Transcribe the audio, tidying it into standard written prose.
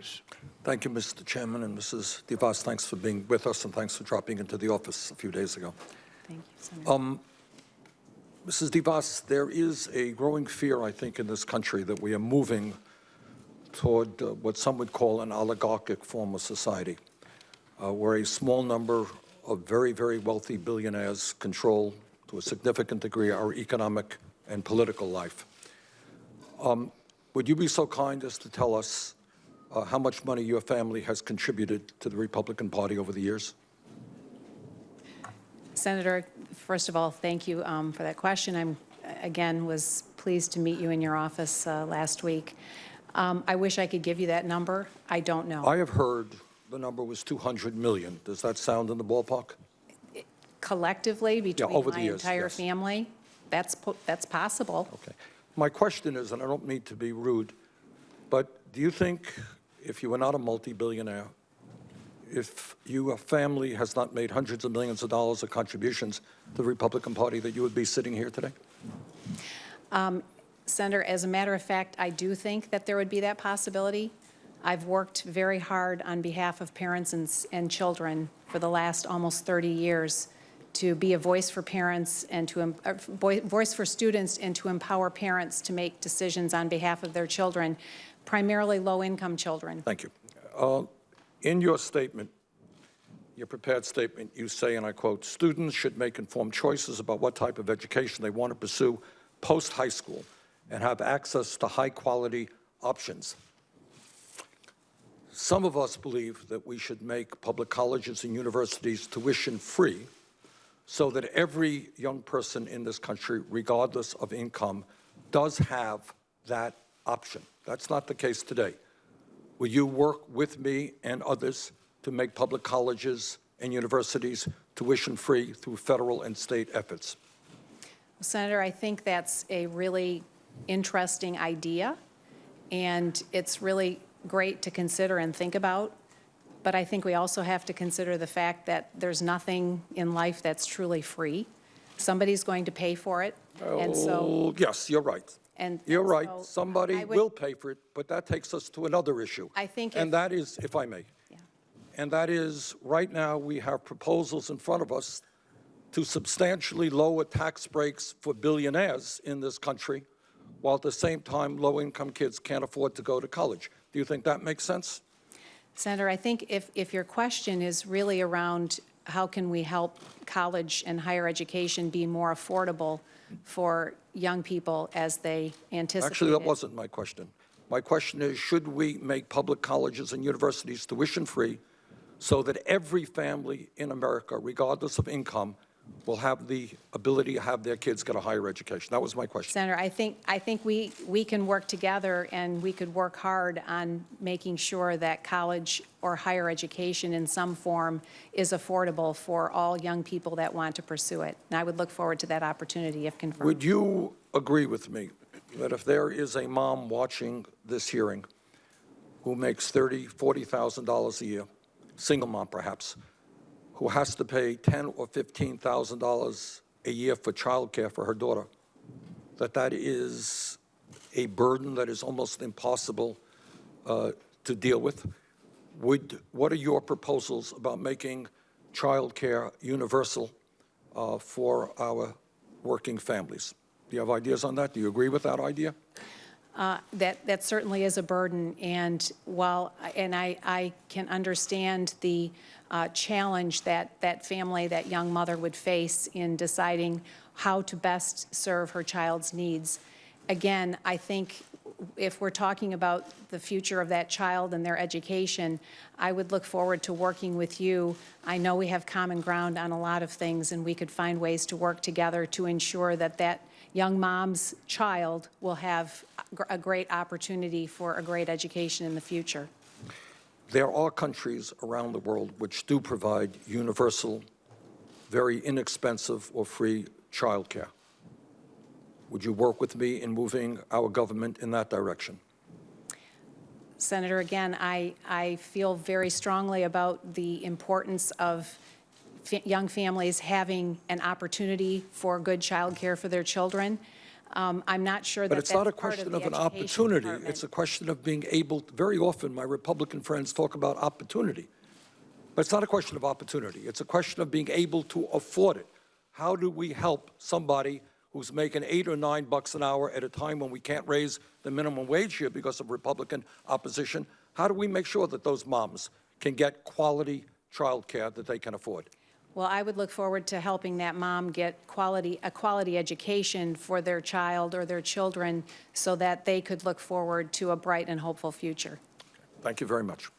years. Thank you, Mr. Chairman, and Mrs. DeVos, thanks for being with us, and thanks for dropping into the office a few days ago. Thank you, Senator. Mrs. DeVos, there is a growing fear, I think, in this country that we are moving toward what some would call an oligarchic form of society, where a small number of very, very wealthy billionaires control, to a significant degree, our economic and political life. Would you be so kind as to tell us how much money your family has contributed to the Republican Party over the years? Senator, first of all, thank you for that question. Again, was pleased to meet you in your office last week. I wish I could give you that number. I don't know. I have heard the number was $200 million. Does that sound in the ballpark? Collectively, between my years, entire yes. family, that's possible. Okay. My question is, and I don't mean to be rude, but do you think if you were not a multi-billionaire, if your family has not made hundreds of millions of dollars of contributions to the Republican Party, that you would be sitting here today? Senator, as a matter of fact, I do think that there would be that possibility. I've worked very hard on behalf of parents and children for the last almost 30 years to be a voice for parents and to voice for students and to empower parents to make decisions on behalf of their children, primarily low-income children. Thank you. In your statement, your prepared statement, you say, and I quote, "Students should make informed choices about what type of education they want to pursue post-high school and have access to high-quality options." Some of us believe that we should make public colleges and universities tuition-free so that every young person in this country, regardless of income, does have that option. That's not the case today. Will you work with me and others to make public colleges and universities tuition-free through federal and state efforts? Senator, I think that's a really interesting idea, and it's really great to consider and think about. But I think we also have to consider the fact that there's nothing in life that's truly free. Somebody's going to pay for it. And so, yes, you're right. You're right. So somebody will pay for it, but that takes us to another issue. I think and that is, if I may, yeah. and that is right now we have proposals in front of us to substantially lower tax breaks for billionaires in this country, while at the same time low-income kids can't afford to go to college. Do you think that makes sense? Senator, I think if your question is really around how can we help college and higher education be more affordable for young people as they anticipate. Actually, that wasn't my question. My question is, should we make public colleges and universities tuition-free so that every family in America, regardless of income, will have the ability to have their kids get a higher education? That was my question. Senator, I think we can work together, and we could work hard on making sure that college or higher education in some form is affordable for all young people that want to pursue it. And I would look forward to that opportunity if confirmed. Would you agree with me that if there is a mom watching this hearing who makes $30,000, $40,000 a year, single mom perhaps, who has to pay $10,000 or $15,000 a year for child care for her daughter, that is a burden that is almost impossible to deal with? What are your proposals about making child care universal for our working families? Do you have ideas on that? Do you agree with that idea? That certainly is a burden, and I can understand the challenge that family, that young mother would face in deciding how to best serve her child's needs. Again, I think if we're talking about the future of that child and their education, I would look forward to working with you. I know we have common ground on a lot of things, and we could find ways to work together to ensure that young mom's child will have a great opportunity for a great education in the future. There are countries around the world which do provide universal, very inexpensive or free child care. Would you work with me in moving our government in that direction? Senator, again, I feel very strongly about the importance of young families having an opportunity for good child care for their children. I'm not sure that But that's it's not a part of question the of an education opportunity. department. It's a question of being able, very often, my Republican friends talk about opportunity. But it's not a question of opportunity. It's a question of being able to afford it. How do we help somebody who's making $8 or $9 an hour at a time when we can't raise the minimum wage here because of Republican opposition? How do we make sure that those moms can get quality child care that they can afford? Well, I would look forward to helping that mom get a quality education for their child or their children so that they could look forward to a bright and hopeful future. Thank you very much.